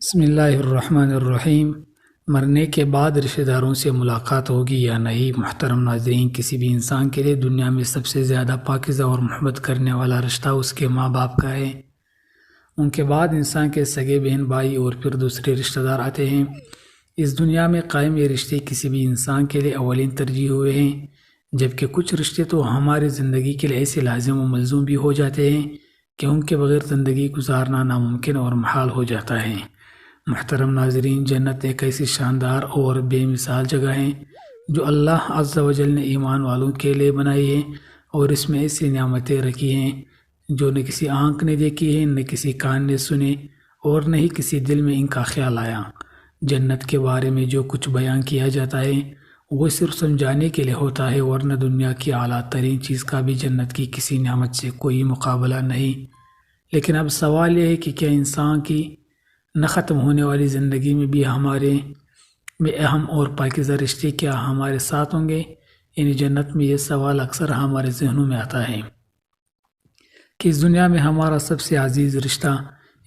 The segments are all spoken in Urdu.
بسم اللہ الرحمن الرحیم۔ مرنے کے بعد رشتہ داروں سے ملاقات ہوگی یا نہیں؟ محترم ناظرین، کسی بھی انسان کے لیے دنیا میں سب سے زیادہ پاکیزہ اور محبت کرنے والا رشتہ اس کے ماں باپ کا ہے۔ ان کے بعد انسان کے سگے بہن بھائی اور پھر دوسرے رشتہ دار آتے ہیں۔ اس دنیا میں قائم یہ رشتے کسی بھی انسان کے لیے اولین ترجیح ہوئے ہیں، جبکہ کچھ رشتے تو ہماری زندگی کے لیے ایسے لازم و ملزوم بھی ہو جاتے ہیں کہ ان کے بغیر زندگی گزارنا ناممکن اور محال ہو جاتا ہے۔ محترم ناظرین، جنت ایک ایسی شاندار اور بے مثال جگہ ہے جو اللہ عز و جل نے ایمان والوں کے لیے بنائی ہے، اور اس میں ایسی نعمتیں رکھی ہیں جو نہ کسی آنکھ نے دیکھی ہے، نہ کسی کان نے سنے، اور نہ ہی کسی دل میں ان کا خیال آیا۔ جنت کے بارے میں جو کچھ بیان کیا جاتا ہے وہ صرف سمجھانے کے لیے ہوتا ہے، ورنہ دنیا کی اعلیٰ ترین چیز کا بھی جنت کی کسی نعمت سے کوئی مقابلہ نہیں۔ لیکن اب سوال یہ ہے کہ کیا انسان کی نہ ختم ہونے والی زندگی میں بھی ہمارے میں اہم اور پاکیزہ رشتے کیا ہمارے ساتھ ہوں گے؟ یعنی جنت میں یہ سوال اکثر ہمارے ذہنوں میں آتا ہے کہ اس دنیا میں ہمارا سب سے عزیز رشتہ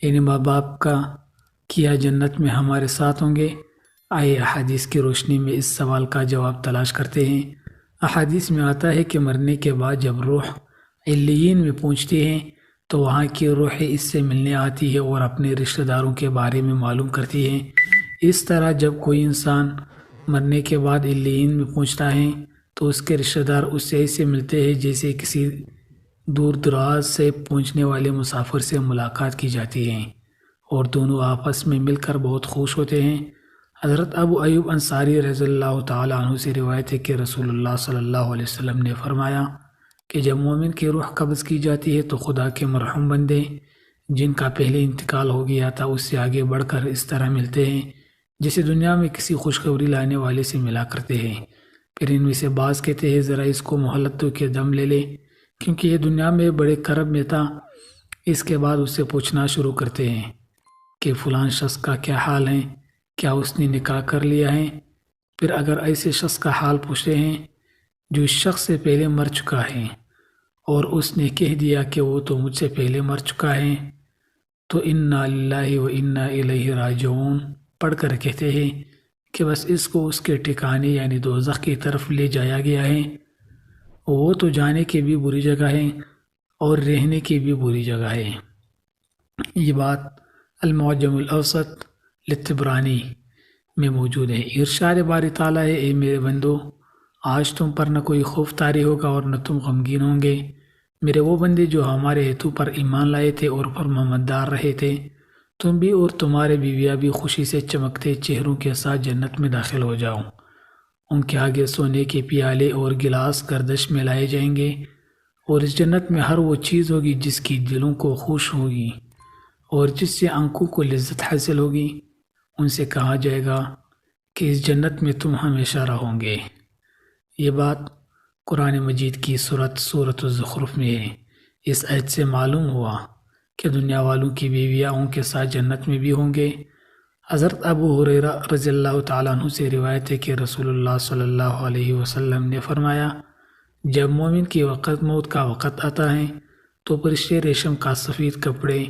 یعنی ماں باپ کا کیا جنت میں ہمارے ساتھ ہوں گے؟ آئے احادیث کی روشنی میں اس سوال کا جواب تلاش کرتے ہیں۔ احادیث میں آتا ہے کہ مرنے کے بعد جب روح علیین میں پہنچتی ہے تو وہاں کی روح اس سے ملنے آتی ہے اور اپنے رشتہ داروں کے بارے میں معلوم کرتی ہے۔ اس طرح جب کوئی انسان مرنے کے بعد علیین میں پہنچتا ہے تو اس کے رشتہ دار اس سے ایسے ملتے ہیں جیسے کسی دور دراز سے پہنچنے والے مسافر سے ملاقات کی جاتی ہے، اور دونوں آپس میں مل کر بہت خوش ہوتے ہیں۔ حضرت ابو ایوب انصاری رضی اللہ تعالیٰ عنہ سے روایت ہے کہ رسول اللہ صلی اللہ علیہ وسلم نے فرمایا کہ جب مومن کی روح قبض کی جاتی ہے تو خدا کے مرحوم بندے جن کا پہلے انتقال ہو گیا تھا اس سے آگے بڑھ کر اس طرح ملتے ہیں جسے دنیا میں کسی خوشخبری لانے والے سے ملا کرتے ہیں۔ پھر ان میں سے بعض کہتے ہیں ذرا اس کو مہلت دو کہ دم لے لے، کیونکہ یہ دنیا میں بڑے کرب میں تھا۔ اس کے بعد اس سے پوچھنا شروع کرتے ہیں کہ فلان شخص کا کیا حال ہے، کیا اس نے نکاح کر لیا ہے؟ پھر اگر ایسے شخص کا حال پوچھتے ہیں جو اس شخص سے پہلے مر چکا ہے اور اس نے کہہ دیا کہ وہ تو مجھ سے پہلے مر چکا ہے، تو انا للہ و انا الیہ راجعون پڑھ کر کہتے ہیں کہ بس اس کو اس کے ٹھکانے یعنی دوزخ کی طرف لے جایا گیا ہے۔ وہ تو جانے کی بھی بری جگہ ہے اور رہنے کی بھی بری جگہ ہے۔ یہ بات المعجم الاوسط للطبرانی میں موجود ہے۔ ارشاد باری تعالیٰ ہے، اے میرے بندو، آج تم پر نہ کوئی خوف طاری ہوگا اور نہ تم غمگین ہوں گے۔ میرے وہ بندے جو ہمارے ہیتو پر ایمان لائے تھے اور فرمانبردار رہے تھے، تم بھی اور تمہارے بیویاں بھی خوشی سے چمکتے چہروں کے ساتھ جنت میں داخل ہو جاؤ۔ ان کے آگے سونے کے پیالے اور گلاس گردش میں لائے جائیں گے، اور اس جنت میں ہر وہ چیز ہوگی جس کی دلوں کو خوش ہوگی اور جس سے آنکھوں کو لذت حاصل ہوگی۔ ان سے کہا جائے گا کہ اس جنت میں تم ہمیشہ رہو گے۔ یہ بات قرآن مجید کی سورۃ الزخرف میں ہے۔ اس آیت سے معلوم ہوا کہ دنیا والوں کی بیویاں ان کے ساتھ جنت میں بھی ہوں گے۔ حضرت ابو ہریرہ رضی اللہ تعالیٰ عنہ سے روایت ہے کہ رسول اللہ صلی اللہ علیہ وسلم نے فرمایا، جب مومن کی موت کا وقت آتا ہے تو فرشتے ریشم کا سفید کپڑے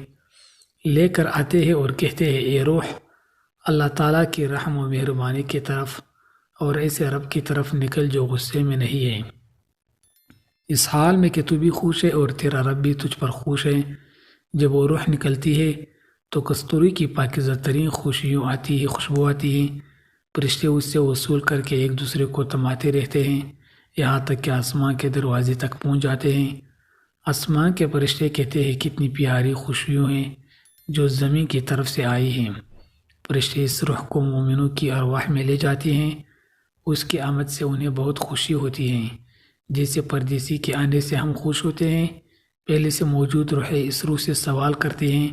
لے کر آتے ہیں اور کہتے ہیں، اے روح، اللہ تعالیٰ کی رحم و مہربانی کی طرف اور ایسے رب کی طرف نکل جو غصے میں نہیں ہے، اس حال میں کہ تو بھی خوش ہے اور تیرا رب بھی تجھ پر خوش ہے۔ جب وہ روح نکلتی ہے تو کستوری کی پاکیزہ ترین خوشبو آتی ہے۔ فرشتے اس سے وصول کر کے ایک دوسرے کو تماتے رہتے ہیں یہاں تک کہ آسمان کے دروازے تک پہنچ جاتے ہیں۔ آسمان کے فرشتے کہتے ہیں، کتنی پیاری خوشبو ہیں جو زمین کی طرف سے آئی ہیں۔ فرشتے اس روح کو مومنوں کی ارواح میں لے جاتے ہیں۔ اس کی آمد سے انہیں بہت خوشی ہوتی ہے، جیسے پردیسی کے آنے سے ہم خوش ہوتے ہیں۔ پہلے سے موجود روح اس روح سے سوال کرتے ہیں،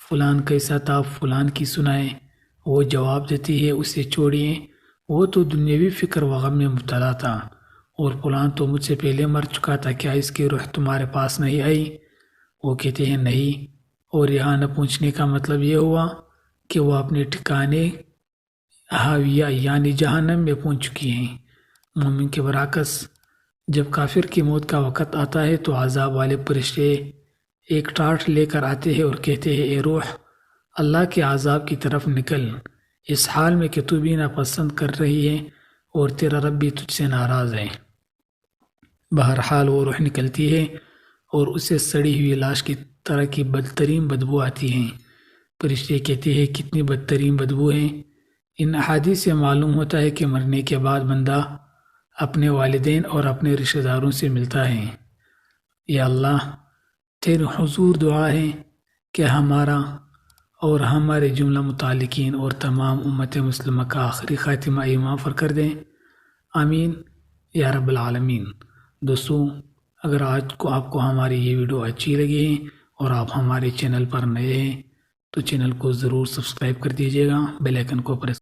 فلان کیسا تھا، فلان کی سنائے۔ وہ جواب دیتی ہے، اسے چھوڑیے، وہ تو دنیاوی فکر و غم میں مبتلا تھا، اور فلان تو مجھ سے پہلے مر چکا تھا، کیا اس کی روح تمہارے پاس نہیں آئی؟ وہ کہتے ہیں نہیں، اور یہاں نہ پہنچنے کا مطلب یہ ہوا کہ وہ اپنے ٹھکانے حاویہ یعنی جہنم میں پہنچ چکی ہیں۔ مومن کے برعکس جب کافر کی موت کا وقت آتا ہے تو عذاب والے فرشتے ایک ٹارٹ لے کر آتے ہیں اور کہتے ہیں، اے روح، اللہ کے عذاب کی طرف نکل، اس حال میں کہ تو بھی ناپسند کر رہی ہے اور تیرا رب بھی تجھ سے ناراض ہے۔ بہرحال وہ روح نکلتی ہے اور اسے سڑی ہوئی لاش کی طرح کی بدترین بدبو آتی ہے۔ فرشتے کہتے ہیں کتنی بدترین بدبو ہے۔ ان احادیث سے معلوم ہوتا ہے کہ مرنے کے بعد بندہ اپنے والدین اور اپنے رشتہ داروں سے ملتا ہے۔ یا اللہ، تیرے حضور دعا ہے کہ ہمارا اور ہمارے جملہ متعلقین اور تمام امت مسلمہ کا آخری خاتمہ ایمان پر کر دیں، آمین یا رب العالمین۔ دوستو، اگر آج کو آپ کو ہماری یہ ویڈیو اچھی لگی ہے اور آپ ہمارے چینل پر نئے ہیں تو چینل کو ضرور سبسکرائب کر دیجیے گا، بیل آئیکن کو پریس